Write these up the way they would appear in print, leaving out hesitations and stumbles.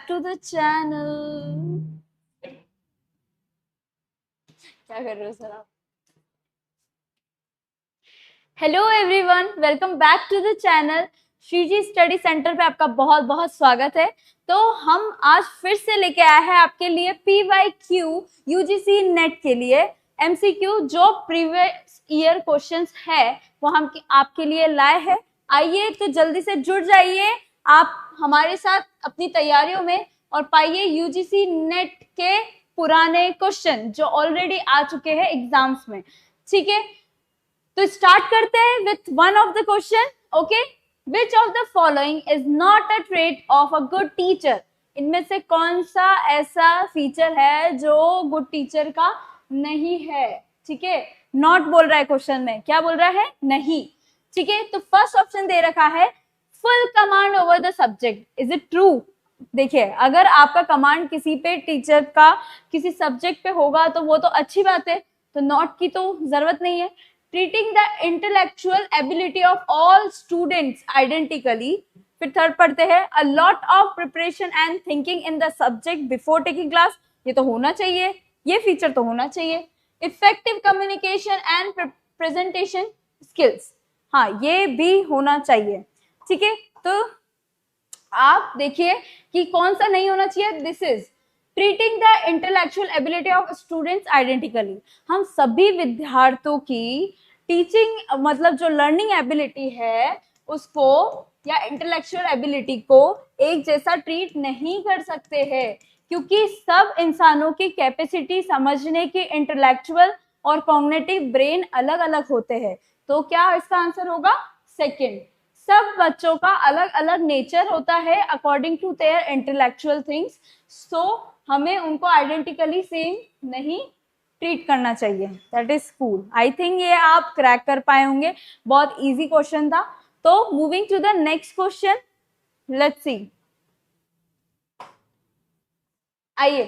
to the channel. क्या कर रहे हो सर आप? Hello everyone, welcome back to the channel. Shriji study centre पे आपका बहुत बहुत स्वागत है। तो हम आज फिर से लेके आए हैं आपके लिए PYQ UGC नेट के लिए MCQ जो प्रीवियस ईयर क्वेश्चंस है वो हम आपके लिए लाए हैं। आइए तो जल्दी से जुड़ जाइए आप हमारे साथ अपनी तैयारियों में और पाइए UGC नेट के पुराने क्वेश्चन जो ऑलरेडी आ चुके हैं एग्जाम्स में। ठीक है, तो स्टार्ट करते हैं with one of the question. Okay, which of the following is not a trait of a good teacher? इनमें से कौन सा ऐसा फीचर है जो गुड टीचर का नहीं है? ठीक है, नॉट बोल रहा है क्वेश्चन में, क्या बोल रहा है? नहीं। ठीक है, तो फर्स्ट ऑप्शन दे रखा है full command over the subject. Is it true? देखिए, अगर आपका कमांड किसी पे टीचर का किसी सब्जेक्ट पे होगा तो वो तो अच्छी बात है, तो नॉट की तो जरूरत नहीं है। Treating the intellectual ability of all students identically. फिर थर्ड पढ़ते हैं a lot of preparation and thinking in the subject before taking class. ये तो होना चाहिए, ये फीचर तो होना चाहिए। Effective communication and presentation skills, हाँ ये भी होना चाहिए। ठीक है, तो आप देखिए कि कौन सा नहीं होना चाहिए। This is treating the intellectual ability of students identically. हम सभी विद्यार्थियों की टीचिंग मतलब जो लर्निंग एबिलिटी है उसको या इंटेलेक्चुअल एबिलिटी को एक जैसा ट्रीट नहीं कर सकते हैं, क्योंकि सब इंसानों की कैपेसिटी समझने की इंटेलेक्चुअल और कॉग्निटिव ब्रेन अलग अलग होते हैं। तो क्या इसका आंसर होगा? सेकंड। सब बच्चों का अलग अलग नेचर होता है according to their intellectual things, so हमें उनको आइडेंटिकली सेम नहीं ट्रीट करना चाहिए। That is cool. I think ये आप क्रैक कर पाए होंगे, बहुत इजी क्वेश्चन था। तो moving to the next question, let's see. आइए,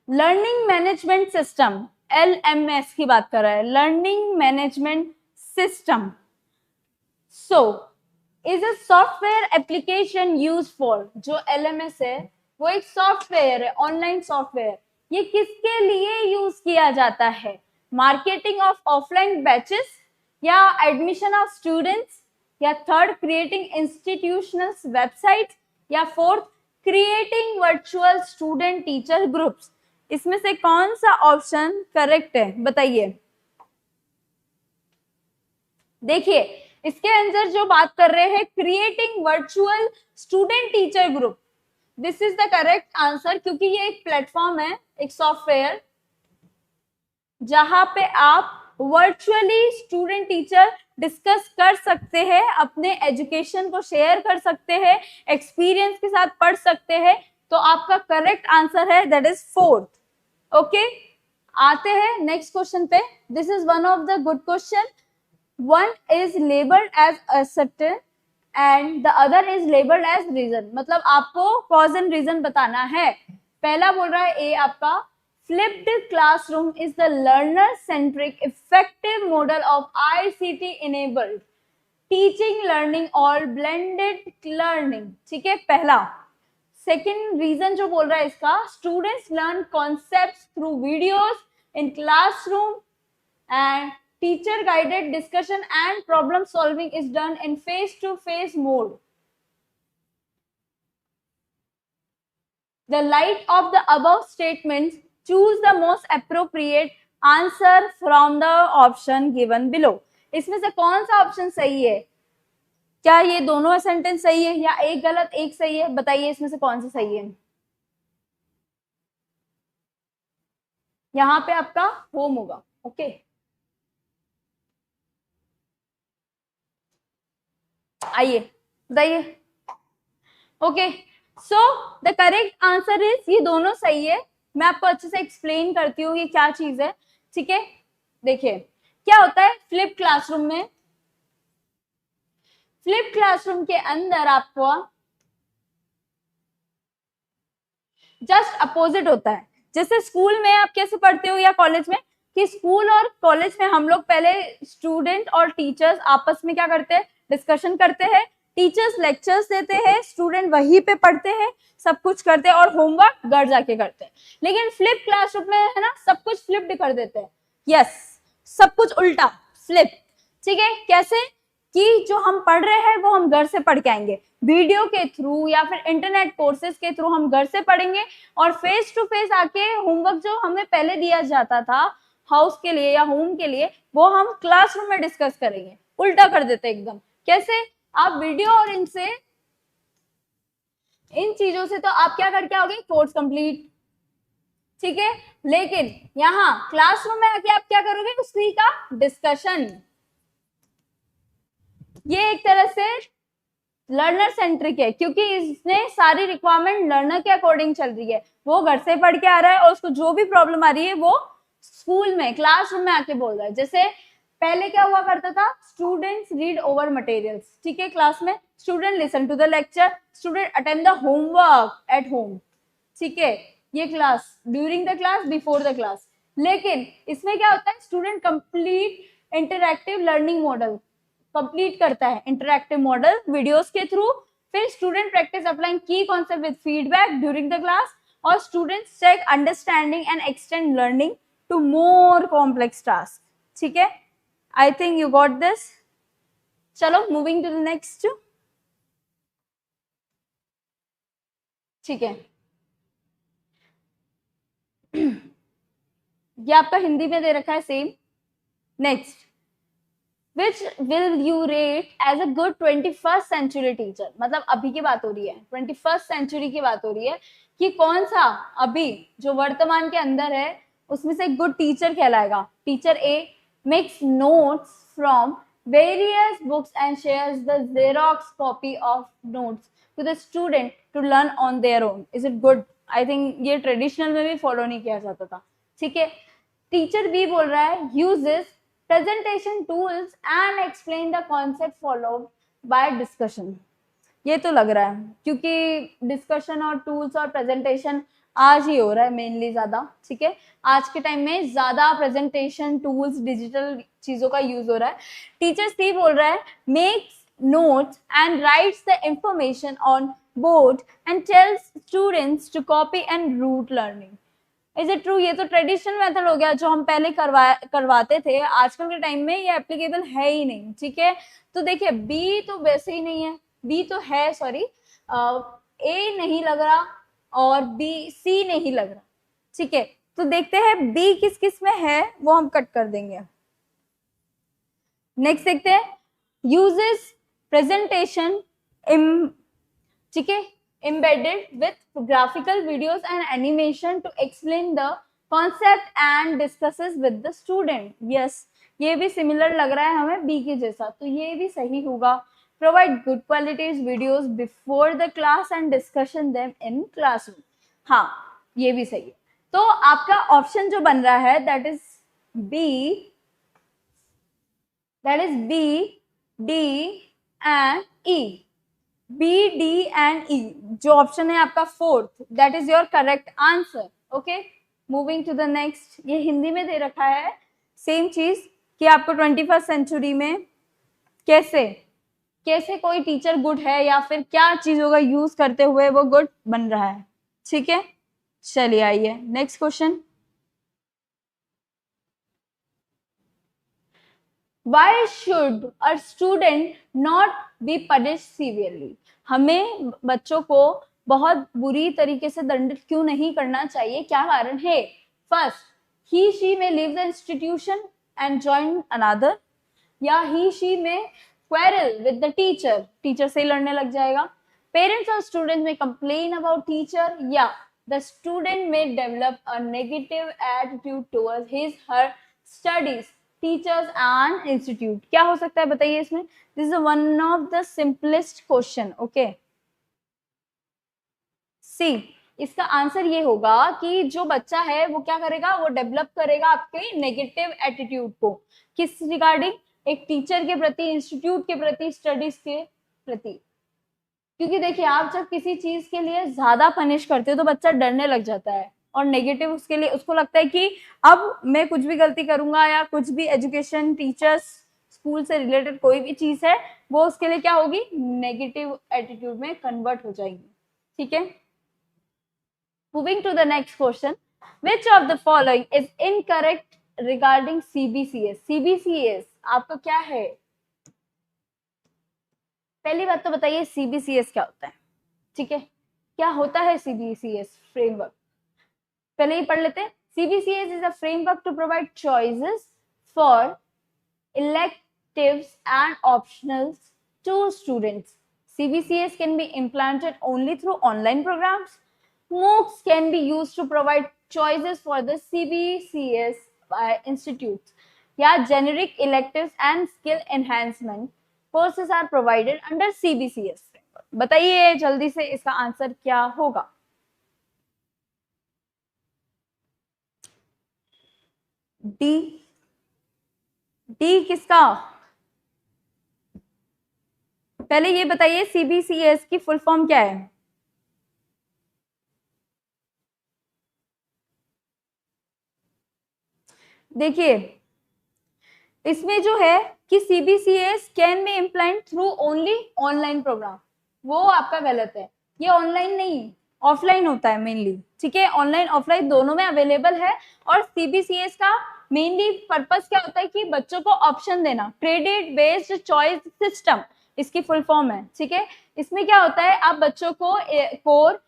लर्निंग मैनेजमेंट सिस्टम LMS की बात कर रहा है, learning management system. So is a software application use for, जो LMS है वो एक सॉफ्टवेयर है, ऑनलाइन सॉफ्टवेयर। ये किसके लिए यूज किया जाता है? मार्केटिंग ऑफ ऑफलाइन बैचेस, या एडमिशन ऑफ स्टूडेंट्स, या थर्ड क्रिएटिंग इंस्टीट्यूशनल वेबसाइट, या fourth creating virtual student teacher groups. इसमें से कौन सा ऑप्शन करेक्ट है बताइए। देखिए, इसके अंदर जो बात कर रहे हैं creating virtual student teacher group, this is the correct answer, क्योंकि ये एक प्लेटफॉर्म है, एक सॉफ्टवेयर जहां पे आप वर्चुअली स्टूडेंट टीचर डिस्कस कर सकते हैं, अपने एजुकेशन को शेयर कर सकते हैं, एक्सपीरियंस के साथ पढ़ सकते हैं। तो आपका करेक्ट आंसर है दैट इज फोर्थ। ओके, आते हैं नेक्स्ट क्वेश्चन पे। This is one of the good question. One is labeled as assertion and the other is labeled as reason. मतलब आपको cause and reason बताना है। पहला बोल रहा है ए आपका, flipped classroom is the learner centric effective model of ICT enabled teaching learning or blended learning। ठीक है, पहला। सेकेंड रीजन जो बोल रहा है इसका, students learn concepts through videos in classroom and teacher guided discussion and problem solving is done in face to face mode. The light of the above statements, choose the most appropriate answer from the option given below. इसमें से कौन सा option सही है? क्या ये दोनों sentence सही है या एक गलत एक सही है? बताइए इसमें से कौन सा सही है। यहाँ पे आपका होम होगा। ओके, आइए बताइए। Okay, so the correct answer is, ये दोनों सही है। मैं आपको अच्छे से एक्सप्लेन करती हूँ ये क्या चीज है। ठीक है, देखिए क्या होता है फ्लिप क्लासरूम में। फ्लिप क्लासरूम के अंदर आपको जस्ट अपोजिट होता है। जैसे स्कूल में आप कैसे पढ़ते हो या कॉलेज में, कि स्कूल और कॉलेज में हम लोग पहले स्टूडेंट और टीचर्स आपस में क्या करते हैं, डिस्कशन करते हैं। टीचर्स लेक्चर्स देते हैं, स्टूडेंट वहीं पे पढ़ते हैं, सब कुछ करते हैं और होमवर्क घर जाके करते हैं। लेकिन फ्लिप क्लासरूम में है ना, सब कुछ फ्लिप कर देते हैं। यस, सब कुछ उल्टा, फ्लिप। ठीक है, कैसे कि जो हम पढ़ रहे हैं वो हम घर से पढ़ के आएंगे, वीडियो के थ्रू या फिर इंटरनेट कोर्सेज के थ्रू हम घर से पढ़ेंगे, और फेस टू फेस आके होमवर्क जो हमें पहले दिया जाता था हाउस के लिए या होम के लिए, वो हम क्लासरूम में डिस्कस करेंगे। उल्टा कर देते एकदम। कैसे? आप वीडियो और इन चीजों से तो आप क्या करके आओगे, कोर्स कंप्लीट। ठीक है, लेकिन यहाँ क्लासरूम में आके आप क्या करोगे, उसी का डिस्कशन। ये एक तरह से लर्नर सेंट्रिक है, क्योंकि इसने सारी रिक्वायरमेंट लर्नर के अकॉर्डिंग चल रही है। वो घर से पढ़ के आ रहा है और उसको जो भी प्रॉब्लम आ रही है वो स्कूल में, क्लासरूम में आके बोल रहा है। जैसे पहले क्या हुआ करता था, स्टूडेंट्स रीड ओवर मटेरियल्स, ठीक है, क्लास में, student listen to the lecture, student attend the homework at home. ठीक है, ये class, during the class, before the class. लेकिन इसमें क्या होता है, student complete interactive learning model complete करता है, इंटरैक्टिव मॉडल वीडियोस के थ्रू। फिर स्टूडेंट प्रैक्टिस अप्लाइंग की concept with feedback during the class, और students check understanding and extend learning to more complex task. ठीक है, I think you got this. चलो moving to the next. ठीक है, ये आपका हिंदी में दे रखा है same. Next, which will you rate as a good 21st century teacher? मतलब अभी की बात हो रही है, 21st century की बात हो रही है कि कौन सा अभी जो वर्तमान के अंदर है उसमें से गुड टीचर कहलाएगा। Teacher A makes notes from various books and shares the Xerox copy of notes to the student to learn on their own. Is it good? I think ये ट्रेडिशनल में भी फॉलो नहीं किया जाता था। ठीक है, टीचर बी बोल रहा है uses presentation tools and explain the concept followed by discussion। ये तो लग रहा है क्योंकि डिस्कशन और टूल्स और प्रेजेंटेशन आज ही हो रहा है मेनली ज्यादा। ठीक है, आज के टाइम में ज्यादा प्रेजेंटेशन टूल्स डिजिटल चीजों का यूज हो रहा है। टीचर सी बोल रहा है makes notes and writes the information on board and tells students to copy and route learning। Is it true? ये तो ट्रेडिशनल मेथड हो गया जो हम पहले करवाते थे, आजकल के टाइम में ये एप्लीकेबल है ही नहीं। ठीक है, तो देखिए बी तो वैसे ही नहीं है, बी तो है, सॉरी, ए नहीं लग रहा और बी, सी नहीं लग रहा। ठीक है, तो देखते हैं बी किस किस में है, वो हम कट कर देंगे। नेक्स्ट देखते हैं, यूजेस प्रेजेंटेशन ठीक है, embedded with graphical videos and animation to explain the concept and discusses with the student। yes, ये भी सिमिलर लग रहा है हमें बी के जैसा, तो ये भी सही होगा। provide good quality videos before the class and discussion them in classroom। हाँ, ये भी सही है। तो आपका ऑप्शन जो बन रहा है that is B, D and E. B, D and E जो ऑप्शन है आपका fourth, that is your correct answer. Okay, moving to the next. ये हिंदी में दे रखा है सेम चीज कि आपको 21st सेंचुरी में कैसे कोई टीचर गुड है या फिर क्या चीजों का यूज करते हुए वो गुड बन रहा है। ठीक है, चलिए आइए next question. Why should a student not be punished severely? हमें बच्चों को बहुत बुरी तरीके से दंडित क्यों नहीं करना चाहिए, क्या कारण है? First, he she may leave the institution and join another, या he she may quarrel with the teacher, teacher से लड़ने लग जाएगा। पेरेंट्स और स्टूडेंट्स में complain about teacher, या the student may develop a negative attitude towards his her studies, teachers and institute. क्या हो सकता है बताइए इसमें? This is one of the simplest question. Okay, see, इसका आंसर ये होगा कि जो बच्चा है वो क्या करेगा, वो डेवलप करेगा आपके नेगेटिव एटीट्यूड को। किस रिगार्डिंग? एक टीचर के प्रति, इंस्टीट्यूट के प्रति, स्टडीज के प्रति। क्योंकि देखिए आप जब किसी चीज के लिए ज्यादा पनिश करते हो तो बच्चा डरने लग जाता है, और नेगेटिव उसके लिए, उसको लगता है कि अब मैं कुछ भी गलती करूंगा या कुछ भी एजुकेशन, टीचर्स, स्कूल से रिलेटेड कोई भी चीज है वो उसके लिए क्या होगी, नेगेटिव एटीट्यूड में कन्वर्ट हो जाएगी। ठीक है, moving to the next question, which of the following is incorrect regarding CBCS. CBCS आपका क्या है, पहली बात तो बताइए सीबीसीएस क्या होता है। ठीक है, क्या होता है सीबीसीएस फ्रेमवर्क, पहले ही पढ़ लेते हैं। CBCS is a framework to provide choices for electives and optionals to students. CBCS can be implemented only through online programs. MOOCs can be used to provide choices for the CBCS by institutes. Yeah, generic electives and skill enhancement courses are provided under CBCS framework. बताइए जल्दी से इसका answer क्या होगा। D, D किसका, पहले ये बताइए सीबीसीएस की फुल फॉर्म क्या है। देखिए इसमें जो है कि CBCS can be implemented through only online program, वो आपका गलत है, ये ऑनलाइन नहीं ऑफलाइन होता है मेनली। ठीक है, ऑनलाइन ऑफलाइन दोनों में अवेलेबल है। और सीबीसीएस का मेनली पर्पस क्या होता है कि बच्चों को ऑप्शन देना, क्रेडिट बेस्ड चॉइस सिस्टम इसकी फुल फॉर्म है। ठीक है, इसमें क्या होता है, आप बच्चों को कोर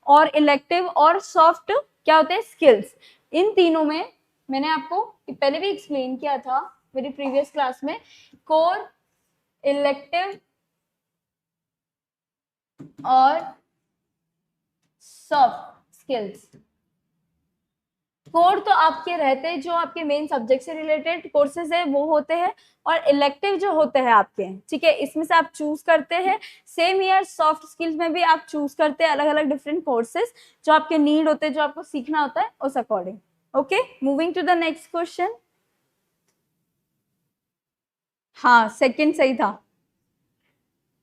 और इलेक्टिव और सॉफ्ट क्या होते हैं स्किल्स, इन तीनों में मैंने आपको पहले भी एक्सप्लेन किया था मेरी प्रीवियस क्लास में, कोर, इलेक्टिव और सॉफ्ट स्किल्स। कोर तो आपके रहते हैं जो आपके मेन सब्जेक्ट से रिलेटेड कोर्सेज है वो होते हैं, और इलेक्टिव जो होते हैं आपके, ठीक है, इसमें से आप चूज करते हैं। सेम ईयर सॉफ्ट स्किल्स में भी आप चूज करते हैं अलग अलग डिफरेंट कोर्सेज जो आपके नीड होते हैं, जो आपको सीखना होता है उस according. Okay, moving to the next question. हाँ सेकंड सही था।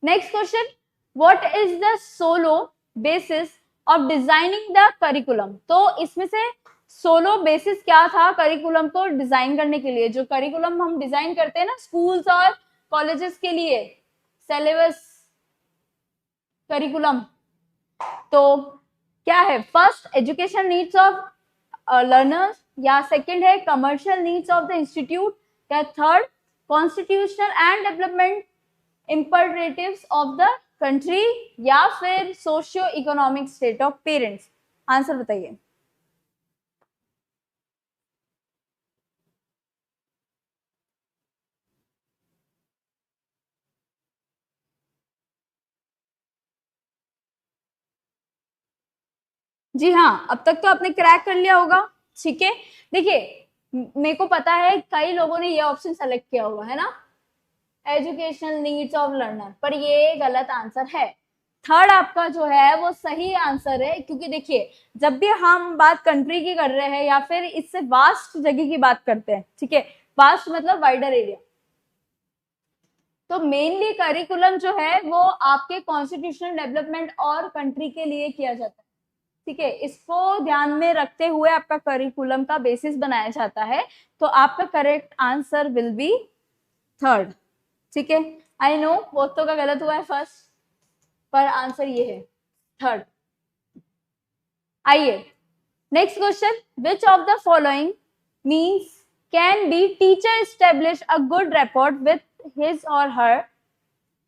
Next question, what is the sole basis of designing the curriculum. तो इसमें से सोलो बेसिस क्या था करिकुलम को डिजाइन करने के लिए, जो करिकुलम हम डिजाइन करते हैं ना स्कूल्स और कॉलेजेस के लिए, सिलेबस करिकुलम, तो क्या है, first education needs of learners, या सेकंड है commercial needs of the institute, या third constitutional and development imperatives of the country, या फिर socio economic state of parents. Answer बताइए। जी हाँ, अब तक तो आपने क्रैक कर लिया होगा। ठीक है, देखिए मेरे को पता है कई लोगों ने ये ऑप्शन सेलेक्ट किया हुआ है ना, एजुकेशनल नीड्स ऑफ लर्नर, पर ये गलत आंसर है। थर्ड आपका जो है वो सही आंसर है, क्योंकि देखिए जब भी हम बात कंट्री की कर रहे हैं या फिर इससे वास्ट जगह की बात करते हैं, ठीक है, वास्ट मतलब वाइडर एरिया, तो मेनली करिकुलम जो है वो आपके कॉन्स्टिट्यूशनल डेवलपमेंट और कंट्री के लिए किया जाता है। ठीक है, इसको ध्यान में रखते हुए आपका करिकुलम का बेसिस बनाया जाता है, तो आपका correct answer will be third. ठीक है, आई नो बहुतों का गलत हुआ है फर्स्ट, पर आंसर ये है थर्ड। आइए next question, which of the following means can be teacher establish a good rapport with his और हर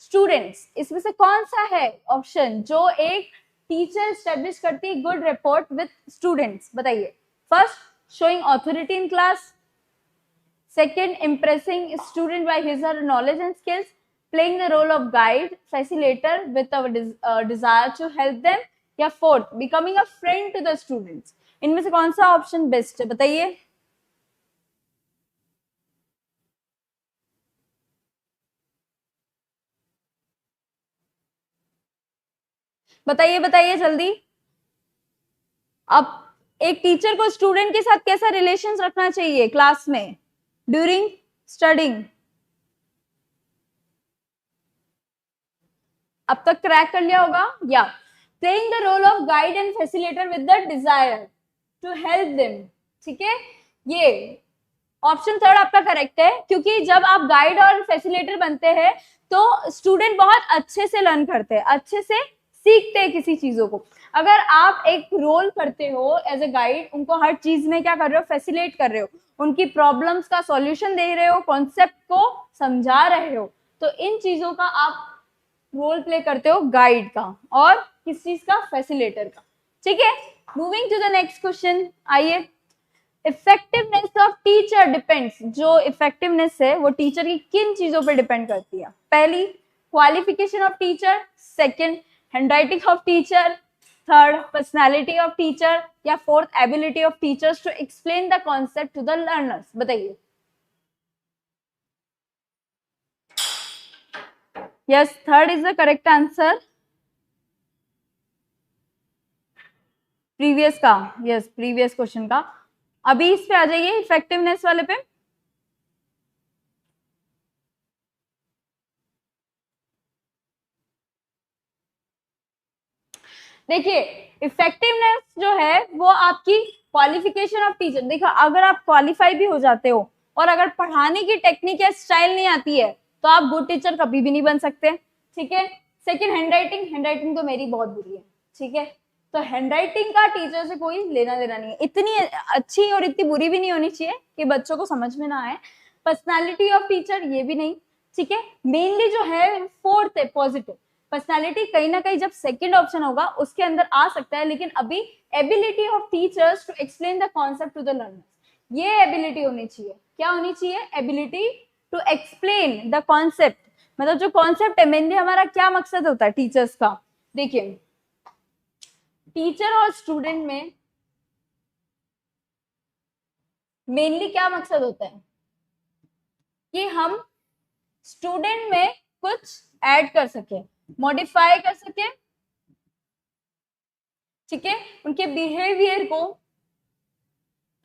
स्टूडेंट्स। इसमें से कौन सा है ऑप्शन जो एक टीचर एस्टेब्लिश करती है गुड रैपोर्ट विथ स्टूडेंट्स, बताइए। First, showing authority in class, second, impressing student by his or her knowledge and skills, playing the role of guide facilitator with our desire to help them, या fourth, becoming a friend to the students। इनमें से कौन सा option best है बताइए। बताइए बताइए जल्दी। अब एक टीचर को स्टूडेंट के साथ कैसा रिलेशन रखना चाहिए क्लास में ड्यूरिंग स्टडिंग, अब तक क्रैक कर लिया होगा। या playing the role of guide and facilitator with the desire to help them. ठीक है, ये ऑप्शन थर्ड आपका करेक्ट है, क्योंकि जब आप गाइड और फैसिलिटेटर बनते हैं तो स्टूडेंट बहुत अच्छे से लर्न करते हैं, अच्छे से सीखते हैं किसी चीजों को। अगर आप एक रोल करते हो एज ए गाइड, उनको हर चीज में क्या कर रहे हो, फैसिलिटेट कर रहे हो, उनकी प्रॉब्लम्स का सॉल्यूशन दे रहे हो, कॉन्सेप्ट को समझा रहे हो, तो इन चीजों का आप रोल प्ले करते हो गाइड का और किस चीज का, फैसिलिटेटर का। ठीक है, moving to the next question. आइए, इफेक्टिवनेस ऑफ टीचर डिपेंड्स, जो इफेक्टिवनेस है वो टीचर की किन चीजों पर डिपेंड करती है? पहली, qualification of teacher, second, handwriting of teacher, third, personality of teacher, या fourth, ability of teachers to explain the concept to the learners. बताइए। Yes, third is the correct answer. Previous का, यस, प्रीवियस क्वेश्चन का। अभी इस पे आ जाइए, effectiveness वाले पे। देखिए, इफेक्टिवनेस जो है वो आपकी क्वालिफिकेशन ऑफ टीचर। देखो, अगर आप क्वालिफाई भी हो जाते हो और अगर पढ़ाने की टेक्निक या स्टाइल नहीं आती है तो आप गुड टीचर कभी भी नहीं बन सकते। ठीक है। सेकंड, हैंडराइटिंग, हैंडराइटिंग तो मेरी बहुत बुरी है। ठीक है, तो हैंडराइटिंग का टीचर से कोई लेना देना नहीं है, इतनी अच्छी और इतनी बुरी भी नहीं होनी चाहिए कि बच्चों को समझ में ना आए। पर्सनालिटी ऑफ टीचर, ये भी नहीं। ठीक है, मेनली जो है फोर्थ है, पॉजिटिव। पर्सनालिटी कहीं ना कहीं जब सेकंड ऑप्शन होगा उसके अंदर आ सकता है, लेकिन अभी ability of teachers to explain the concept to the learners, ये एबिलिटी होनी चाहिए। क्या होनी चाहिए? Ability to explain the concept. मतलब जो कॉन्सेप्ट है, मेनली हमारा क्या मकसद होता है टीचर्स का? देखिए, टीचर और स्टूडेंट में मेनली क्या मकसद होता है कि हम स्टूडेंट में कुछ ऐड कर सके, मॉडिफाई कर सके। ठीक है, उनके बिहेवियर को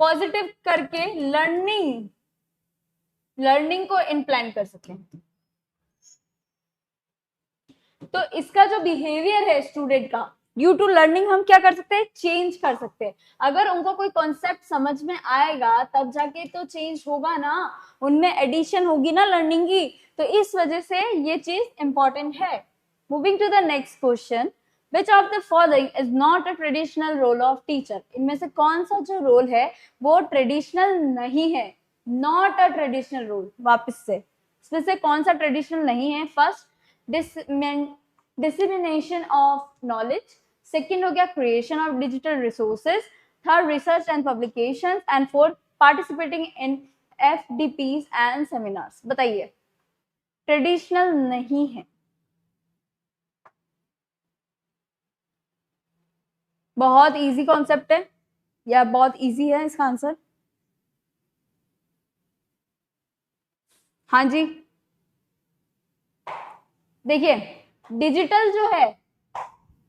पॉजिटिव करके लर्निंग को इम्प्लांट कर सके। तो इसका जो बिहेवियर है स्टूडेंट का, ड्यू टू लर्निंग हम क्या कर सकते हैं? चेंज कर सकते हैं। अगर उनको कोई कॉन्सेप्ट समझ में आएगा तब जाके तो चेंज होगा ना, उनमें एडिशन होगी ना लर्निंग की, तो इस वजह से ये चीज इंपॉर्टेंट है। Moving to the next question, which of the following is not a traditional role of teacher? इनमें से कौन सा जो रोल है वो ट्रेडिशनल नहीं है? नॉट अ ट्रेडिशनल रोल, वापस से इसमें से कौन सा ट्रेडिशनल नहीं है? First, dissemination of knowledge, second हो गया creation of digital resources, third research and publications, and fourth participating in FDPs and seminars। बताइए, ट्रेडिशनल नहीं है। बहुत इजी कॉन्सेप्ट है या बहुत इजी है इसका आंसर? हाँ जी, देखिए, डिजिटल जो है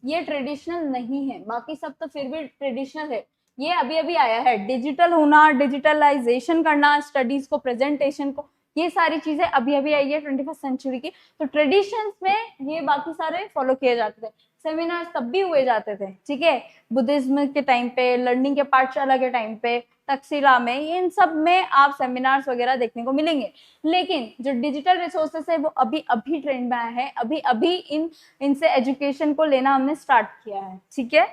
ये ट्रेडिशनल नहीं है, बाकी सब तो फिर भी ट्रेडिशनल है। ये अभी अभी आया है, डिजिटल होना, डिजिटलाइजेशन करना, स्टडीज को, प्रेजेंटेशन को, ये सारी चीजें अभी अभी आई है 21st सेंचुरी की। तो ट्रेडिशंस में ये बाकी सारे फॉलो किए जाते थे। सेमिनार्स तब भी हुए जाते थे, ठीक है, बुद्धिज्म के टाइम पे, लर्निंग के पाठशाला के टाइम पे, तक्षशिला में, इन सब में आप सेमिनार्स वगैरह देखने को मिलेंगे। लेकिन जो डिजिटल रिसोर्सेस है वो अभी अभी ट्रेंड में आया है, अभी अभी इनसे एजुकेशन को लेना हमने स्टार्ट किया है। ठीक है,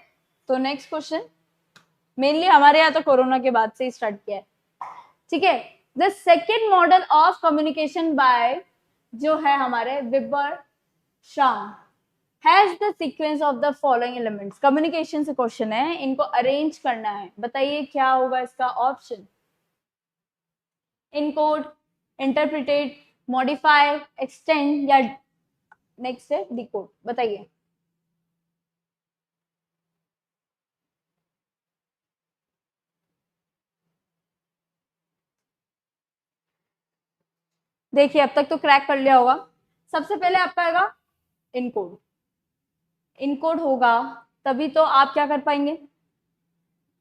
तो नेक्स्ट क्वेश्चन, मेनली हमारे यहाँ तो कोरोना के बाद से ही स्टार्ट किया है। ठीक है, the second model of communication bye जो है हमारे विबर शाम has the sequence of the following elements. Communication से क्वेश्चन है, इनको अरेंज करना है। बताइए क्या होगा इसका option? Encode, interpret, modify, extend, या नेक्स्ट है डिकोड। बताइए। देखिए, अब तक तो क्रैक कर लिया होगा। सबसे पहले आपका आएगा इनकोड। इनकोड होगा तभी तो आप क्या कर पाएंगे,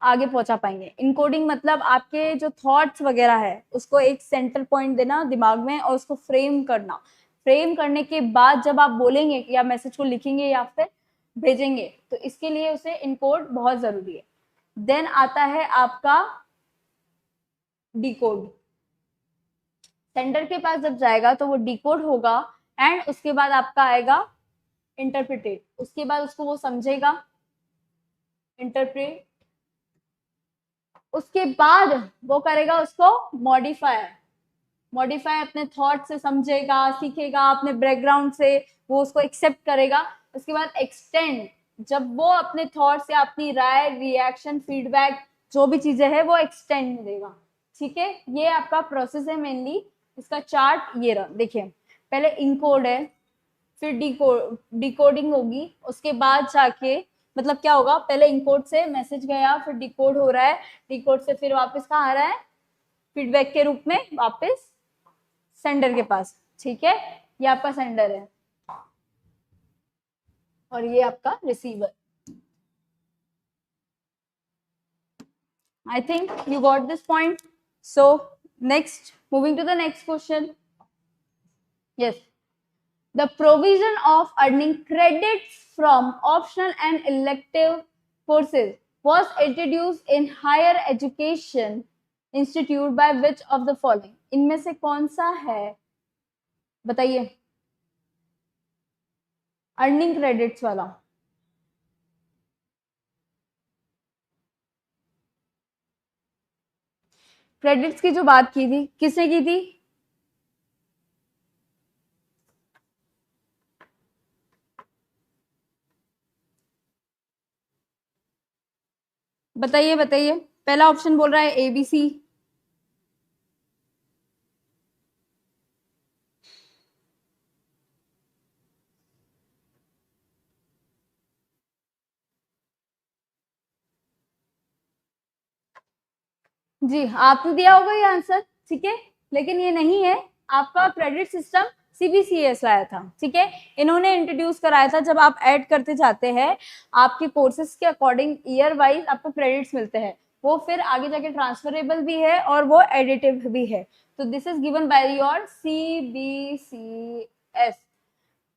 आगे पहुंचा पाएंगे। इनकोडिंग मतलब आपके जो थॉट्स वगैरह है उसको एक सेंटर पॉइंट देना दिमाग में और उसको फ्रेम करना। फ्रेम करने के बाद जब आप बोलेंगे या मैसेज को लिखेंगे या फिर भेजेंगे, तो इसके लिए उसे इनकोड बहुत जरूरी है। देन आता है आपका डिकोड। सेंडर के पास जब जाएगा तो वो डिकोड होगा एंड उसके बाद आपका आएगा इंटरप्रिटेट, उसके बाद उसको वो समझेगा, इंटरप्रेट, उसके बाद वो करेगा उसको मॉडिफाई, मॉडिफाई अपने थॉट से समझेगा, सीखेगा अपने बैकग्राउंड से, वो उसको एक्सेप्ट करेगा। उसके बाद एक्सटेंड, जब वो अपने थॉट से अपनी राय, रिएक्शन, फीडबैक जो भी चीजें हैं वो एक्सटेंड देगा। ठीक है, ये आपका प्रोसेस है मेनली। इसका चार्ट ये रहा, देखिए पहले इनकोड है, फिर डिकोडिंग होगी, उसके बाद जाके मतलब क्या होगा, पहले इनकोड से मैसेज गया, फिर डिकोड हो रहा है, डिकोड से फिर वापस कहाँ आ रहा है, फीडबैक के रूप में वापस सेंडर के पास। ठीक है, ये आपका सेंडर है और ये आपका receiver. I think you got this point. So next, moving to the next question. Yes, the provision of earning credits from optional and elective courses was introduced in higher education institute by which of the following? इनमें से कौन सा है, बताइए, earning credits वाला। Credits की जो बात की थी किसने की थी, बताइए बताइए। पहला ऑप्शन बोल रहा है एबीसी, जी आपने दिया होगा ये आंसर, ठीक है, लेकिन ये नहीं है। आपका क्रेडिट सिस्टम सीबीसीएस लाया था, ठीक है, इन्होंने इंट्रोड्यूस कराया था। जब आप ऐड करते जाते हैं आपके कोर्सेज के अकॉर्डिंग ईयर वाइज आपको क्रेडिट्स मिलते हैं, वो फिर आगे जाके ट्रांसफरेबल भी है और वो एडिटिव भी है। तो this is given by your CBCS,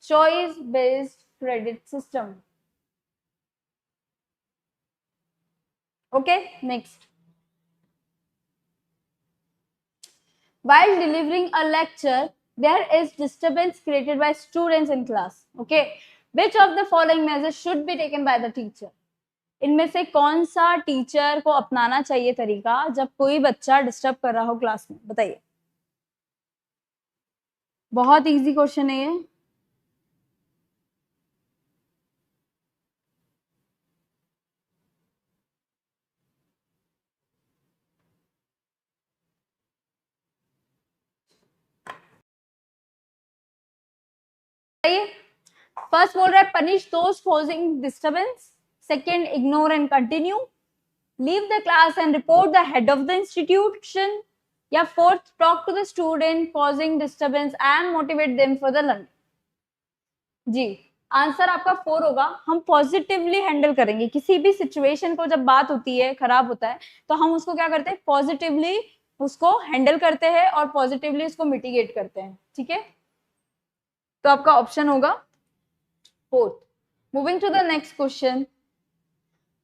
choice based credit system. Okay, next, while delivering a lecture there is disturbance created by students in class, okay, which of the following measures should be taken by the teacher? इनमें से कौन सा teacher को अपनाना चाहिए तरीका जब कोई बच्चा डिस्टर्ब कर रहा हो क्लास में, बताइए। बहुत इजी क्वेश्चन है ये। फर्स्ट बोल रहा है punish those causing disturbance, second ignore and continue, leave the class and report the head of the institution, या fourth talk to the student causing disturbance and motivate them for the learning। जी answer आपका 4 होगा। हम positively handle करेंगे किसी भी situation को, जब बात होती है खराब होता है तो हम उसको क्या करते हैं, पॉजिटिवली उसको हैंडल करते हैं और पॉजिटिवली उसको मिटिगेट करते हैं, ठीक है, तो आपका ऑप्शन होगा 4th। Moving to the next question,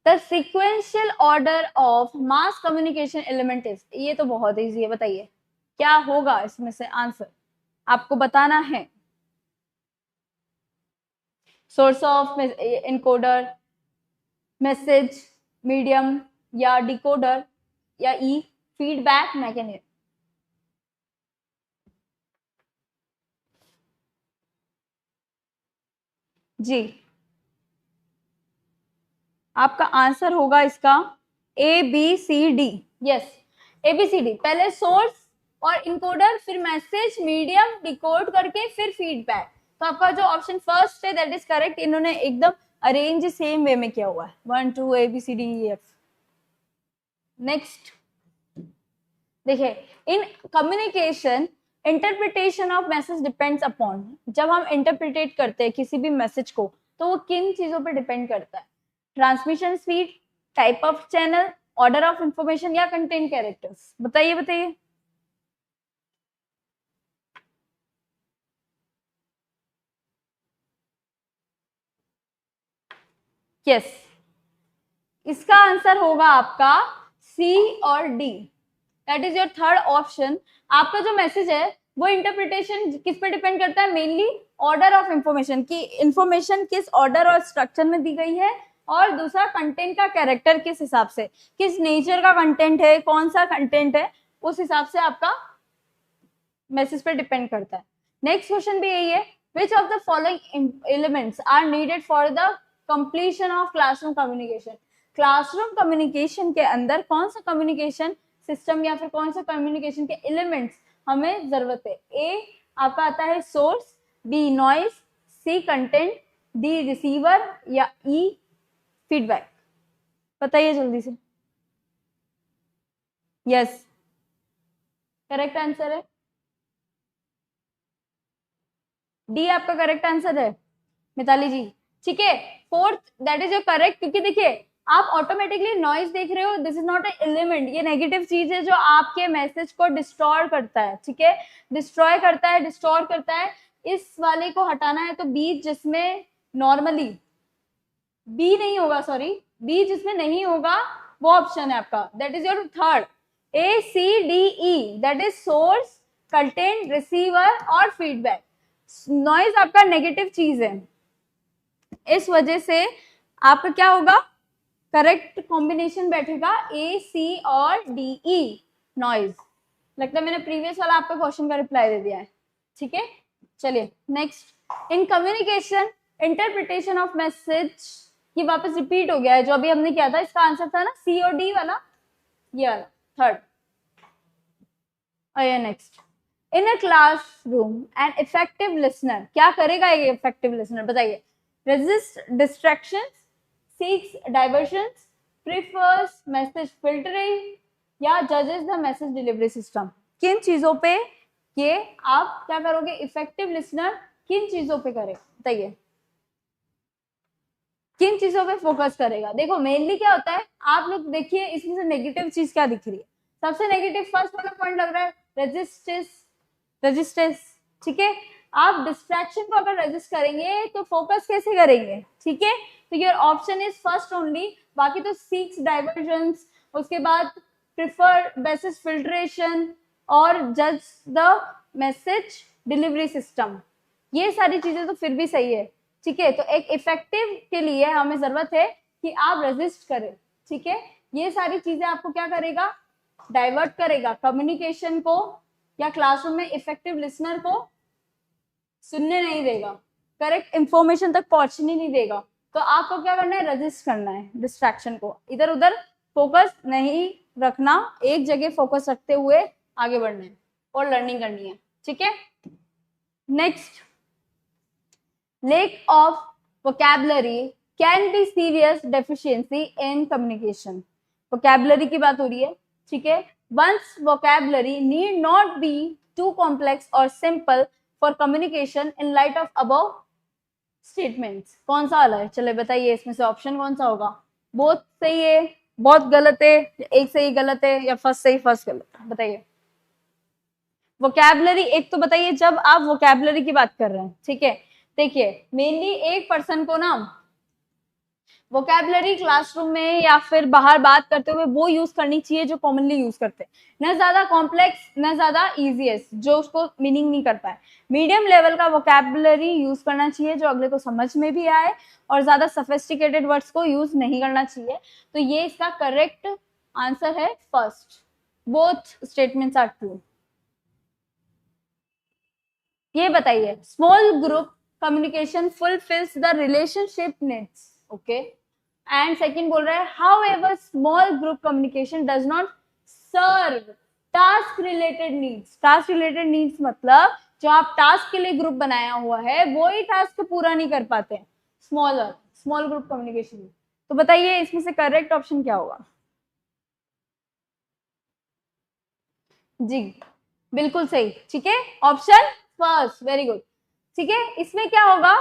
the sequential order of mass communication element is, ये तो बहुत इजी है, बताइए क्या होगा इसमें से आंसर, आपको बताना है। Source of encoder, message, medium या डिकोडर, या ई फीडबैक मैकेनिज्म। जी आपका आंसर होगा इसका A B C D. Yes, A B C D, पहले सोर्स और इनकोडर, फिर मैसेज, मीडियम, डिकोड करके फिर फीडबैक। तो आपका जो ऑप्शन फर्स्ट है दैट इज करेक्ट। इन्होंने एकदम अरेंज सेम वे में किया हुआ है, 1 2 A B C D E F. Next देखिए, in communication interpretation of message depends upon, जब हम इंटरप्रिटेट करते हैं किसी भी मैसेज को तो वो किन चीजों पर डिपेंड करता है, transmission speed, type of channel, order of information या कंटेंट कैरेक्टर्स, बताइए बताइए। यस, इसका आंसर होगा आपका सी और D, that is your third option. आपका जो मैसेज है वो इंटरप्रिटेशन किस पे डिपेंड करता है, मेनली ऑर्डर ऑफ इंफॉर्मेशन, की इंफॉर्मेशन किस ऑर्डर और स्ट्रक्चर में दी गई है, और दूसरा कंटेंट का कैरेक्टर किस हिसाब से, किस नेचर का कंटेंट है, कौन सा कंटेंट है, उस हिसाब से आपका मैसेज पे डिपेंड करता है। नेक्स्ट क्वेश्चन भी यही है, which of the following elements are needed for the completion of classroom communication. Classroom communication के अंदर कौन सा कम्युनिकेशन सिस्टम या फिर कौन सा कम्युनिकेशन के एलिमेंट्स हमें जरूरत है। ए आपका आता है source, B noise, C content, D receiver, या ई फीडबैक। बताइए जल्दी से। यस, करेक्ट आंसर है डी, आपका करेक्ट आंसर है मिताली जी। ठीक है, fourth that is your correct, क्योंकि देखिए आप ऑटोमेटिकली नॉइज देख रहे हो, this is not a element, ये नेगेटिव चीज है जो आपके मैसेज को डिस्ट्रॉय करता है। ठीक है, डिस्ट्रॉय करता है, डिस्टॉर्ट करता है। इस वाले को हटाना है तो बी जिसमें नॉर्मली बी नहीं होगा, सॉरी बी जिसमें नहीं होगा वो ऑप्शन है आपका, that is your third, A C D E, that is source, content, receiver और फीडबैक। नॉइज आपका नेगेटिव चीज है, इस वजह से आपका क्या होगा, करेक्ट कॉम्बिनेशन बैठेगा ए सी और डी ई, नॉइज। लगता है मैंने प्रीवियस वाला आपका क्वेश्चन का रिप्लाई दे दिया है। ठीक है, चलिए next, in communication interpretation of message, ये वापस रिपीट हो गया है जो अभी हमने किया था, इसका आंसर था ना सी और डी वाला, ये वाला थर्ड। आइए next, in a classroom an effective listener, क्या करेगा ये इफेक्टिव लिसनर, बताइए। Resist distractions, seeks diversions, prefers message filtering, या जजेस द मैसेज डिलीवरी सिस्टम। किन चीजों पे ये आप क्या करोगे, इफेक्टिव लिसनर किन चीजों पे करे, बताइए किन चीजों पे फोकस करेगा। देखो मेनली क्या होता है, आप लोग देखिए इसमें से नेगेटिव चीज क्या दिख रही है, सबसे नेगेटिव फर्स्ट वाला पॉइंट लग रहा है रेजिस्टेंस। ठीक है, आप डिस्ट्रैक्शन को अगर रेजिस्ट करेंगे तो फोकस कैसे करेंगे। ठीक है, तो your option is first only, बाकी तो सीक्स डाइवर्जंस, उसके बाद प्रिफर मैसेज फिल्ट्रेशन और जज द मैसेज डिलीवरी सिस्टम, ये सारी चीजें तो फिर भी सही है। ठीक है, तो एक इफेक्टिव के लिए हमें जरूरत है कि आप रेजिस्ट करें। ठीक है, ये सारी चीजें आपको क्या करेगा, डाइवर्ट करेगा कम्युनिकेशन को, या क्लासरूम में इफेक्टिव लिसनर को सुनने नहीं देगा, करेक्ट इंफॉर्मेशन तक पहुंचने नहीं देगा। तो आपको क्या करना है, रेजिस्ट करना है डिस्ट्रैक्शन को, इधर उधर फोकस नहीं रखना, एक जगह फोकस रखते हुए आगे बढ़ना है और लर्निंग करनी है। ठीक है, next, lack of vocabulary can be serious deficiency in communication। vocabulary की बात हो रही है। ठीक है, one's vocabulary need not be too complex or simple for communication in light of above statements। कौन सा वाला है, चले बताइए इसमें से ऑप्शन कौन सा होगा, बहुत सही है, बहुत गलत है, एक सही गलत है, या फर्स्ट सही फर्स्ट गलत, बताइए। वोकैबुलरी एक तो बताइए, जब आप वोकैबुलरी की बात कर रहे हैं, ठीक है, देखिए मेनली एक पर्सन को ना वोकैबुलरी क्लासरूम में या फिर बाहर बात करते हुए वो यूज करनी चाहिए जो कॉमनली यूज करते हैं, न ज्यादा कॉम्प्लेक्स न ज्यादा इजीएस्ट जो उसको मीनिंग नहीं कर पाए। मीडियम लेवल का वोकैबुलरी यूज करना चाहिए जो अगले को समझ में भी आए, और ज्यादा सोफिस्टिकेटेड वर्ड्स को यूज नहीं करना चाहिए। तो ये इसका करेक्ट आंसर है first, both statements are true. ये बताइए, small group communication fulfils the relationship needs, okay, and second बोल रहा है however small group communication does not serve task related needs. Task related needs मतलब जो आप task के लिए ग्रुप बनाया हुआ है वो ही टास्क पूरा नहीं कर पाते हैं स्मॉल ग्रुप कम्युनिकेशन। तो बताइए इसमें से करेक्ट ऑप्शन क्या होगा। जी बिल्कुल सही, ठीक है, ऑप्शन फर्स्ट, वेरी गुड। ठीक है, इसमें क्या होगा,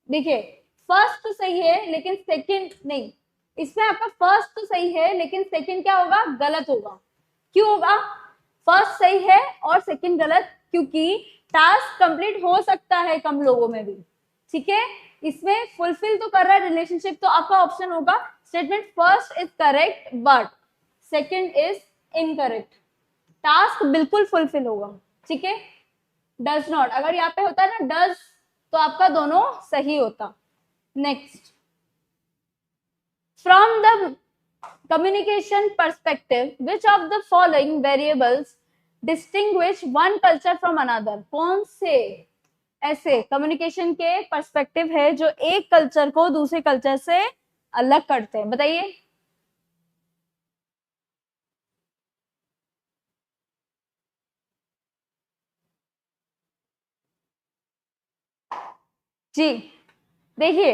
देखिए फर्स्ट तो सही है लेकिन सेकंड नहीं, इसमें आपका फर्स्ट तो सही है लेकिन सेकंड क्या होगा, गलत होगा। क्यों होगा, फर्स्ट सही है और सेकंड गलत, क्योंकि टास्क कंप्लीट हो सकता है कम लोगों में भी। ठीक है, इसमें फुलफिल तो कर रहा है रिलेशनशिप, तो आपका ऑप्शन होगा statement first is correct but second is incorrect. Task बिल्कुल फुलफिल होगा। ठीक है, डज नॉट, अगर यहाँ पे होता है ना डज तो आपका दोनों सही होता। Next, from the communication perspective, which of the following variables distinguish one culture from another? कौन से ऐसे कम्युनिकेशन के पर्सपेक्टिव है जो एक कल्चर को दूसरे कल्चर से अलग करते हैं, बताइए। जी देखिए,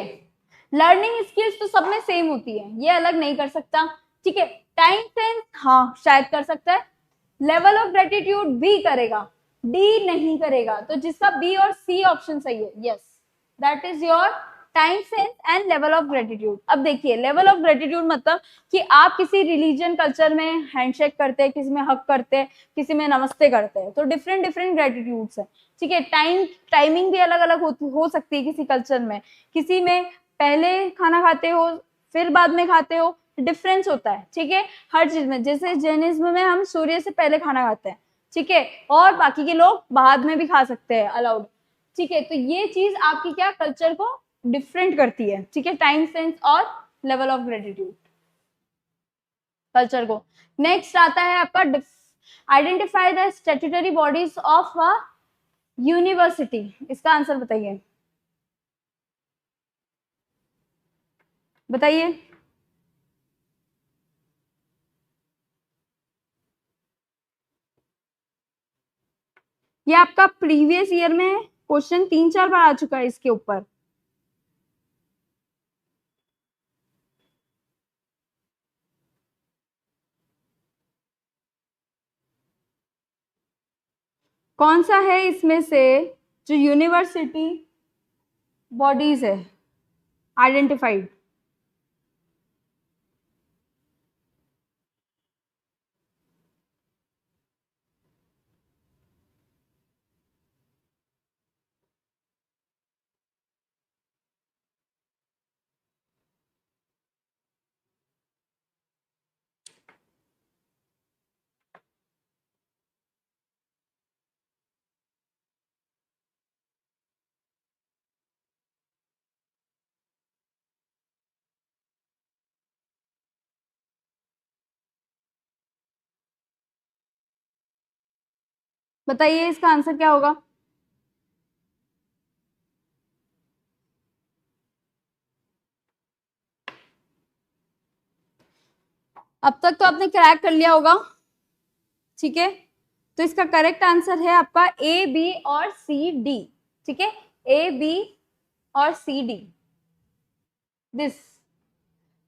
लर्निंग स्किल्स तो सब में सेम होती है, ये अलग नहीं कर सकता, ठीक है। टाइम सेंस हाँ शायद कर सकता है, लेवल ऑफ ग्रेटिट्यूड भी करेगा, डी नहीं करेगा, तो जिसका बी और सी ऑप्शन सही है, yes that is your time sense and level of gratitude. अब देखिए, लेवल ऑफ ग्रेटिट्यूड मतलब कि आप किसी रिलीजन कल्चर में हैंडशेक करते हैं, किसी में हक करते हैं, किसी में नमस्ते करते हैं, तो डिफरेंट डिफरेंट ग्रेटिट्यूड्स है, ठीक है। टाइमिंग भी अलग अलग हो सकती है किसी कल्चर में, किसी में पहले खाना खाते हो फिर बाद में खाते हो, डिफरेंस होता है, ठीक है। हर चीज में, जैसे जैनिज्म में हम सूर्य से पहले खाना खाते हैं, ठीक है, और बाकी के लोग बाद में भी खा सकते हैं, अलाउड, ठीक है। तो ये चीज आपकी क्या कल्चर को डिफरेंट करती है, ठीक है, टाइम सेंस और लेवल ऑफ ग्रेटिट्यूड कल्चर को। नेक्स्ट आता है आपका identify the statutory bodies of a university, इसका आंसर बताइए, बताइए। ये आपका प्रीवियस ईयर में क्वेश्चन 3-4 बार आ चुका है इसके ऊपर। कौन सा है इसमें से जो यूनिवर्सिटी बॉडीज है आइडेंटिफाइड? बताइए इसका आंसर क्या होगा? अब तक तो आपने क्रैक कर लिया होगा, ठीक है। तो इसका करेक्ट आंसर है आपका ए, बी और सी, डी, ठीक है, ए, बी और C, D. This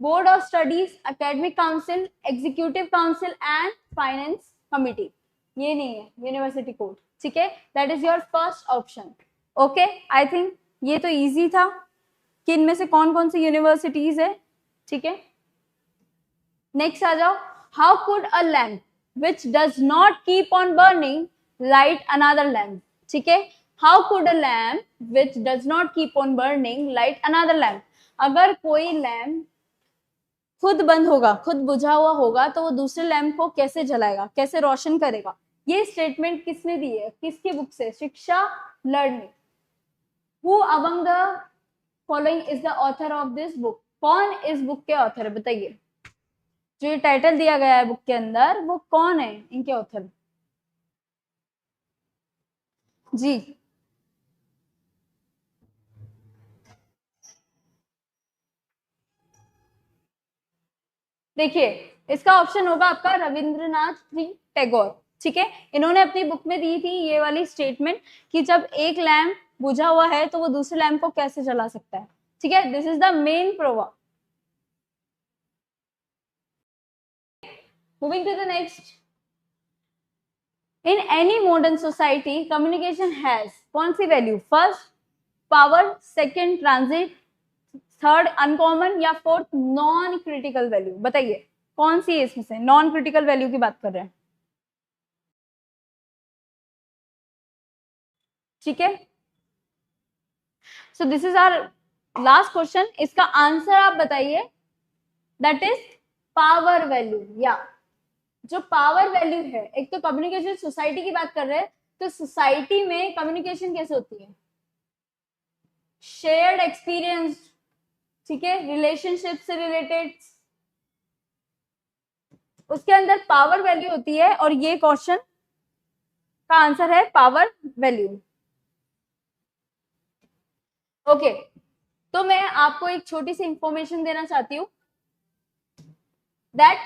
board of studies, academic council, executive council and finance committee, ये नहीं है यूनिवर्सिटी कोड, ठीक है, that is your first option. Okay, I think ये तो इजी था कि इनमें से कौन कौन सी यूनिवर्सिटीज है, ठीक है। नेक्स्ट आ जाओ, how could a lamp which does not keep on burning light another lamp, ठीक है। How could a lamp which does not keep on burning light another lamp, अगर कोई लैम्प खुद बंद होगा, खुद बुझा हुआ होगा, तो वो दूसरे लैम्प को कैसे जलाएगा, कैसे रोशन करेगा? ये स्टेटमेंट किसने दी है, किसकी बुक से? शिक्षा learning. Who among the following is the author of this book, कौन इस बुक के ऑथर है, बताइए। जो ये टाइटल दिया गया है बुक के अंदर, वो कौन है इनके ऑथर? जी देखिए, इसका ऑप्शन होगा आपका रविंद्रनाथ टैगोर, ठीक है। इन्होंने अपनी बुक में दी थी ये वाली स्टेटमेंट कि जब एक लैम्प बुझा हुआ है तो वो दूसरे लैम्प को कैसे जला सकता है, ठीक है। This is the main proverb. Moving to the next, in any modern society communication has कौन सी वैल्यू? First power, second transit, third uncommon, या फोर्थ नॉन क्रिटिकल वैल्यू, बताइए कौन सी है इसमें से? नॉन क्रिटिकल वैल्यू की बात कर रहे हैं, ठीक है। So this is our last question, इसका आंसर आप बताइए, दैट इज पावर वैल्यू। या जो पावर वैल्यू है, एक तो कम्युनिकेशन सोसाइटी की बात कर रहे हैं, तो सोसाइटी में कम्युनिकेशन कैसे होती है? शेयर्ड एक्सपीरियंस, ठीक है, रिलेशनशिप से रिलेटेड, उसके अंदर पावर वैल्यू होती है, और ये क्वेश्चन का आंसर है पावर वैल्यू। ओके, तो मैं आपको एक छोटी सी इंफॉर्मेशन देना चाहती हूँ दैट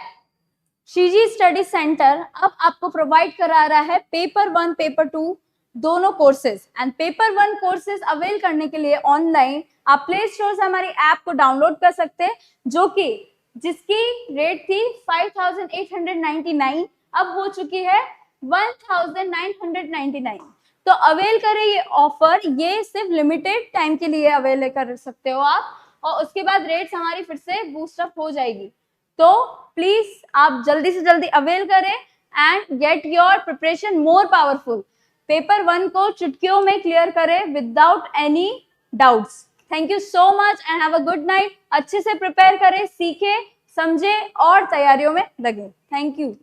श्रीजी स्टडी सेंटर अब आपको प्रोवाइड करा रहा है पेपर 1 पेपर 2 दोनों courses. And paper 1 courses avail करने के लिए ऑनलाइन आप प्ले स्टोर से हमारी ऐप को डाउनलोड कर सकते हैं, जो कि जिसकी रेट थी 5899, अब हो चुकी है 1999। तो अवेल करें ये ऑफर, ये सिर्फ लिमिटेड टाइम के लिए अवेल कर सकते हो आप, और उसके बाद रेट्स हमारी फिर से बूस्ट अप हो जाएगी। तो प्लीज आप जल्दी से जल्दी अवेल करें and get your preparation more powerful. Paper 1 को चुटकियों में क्लियर करें without any doubts. Thank you so much and have a good night. अच्छे से प्रिपेयर करें, सीखें, समझें और तैयारियों में लगे। Thank you.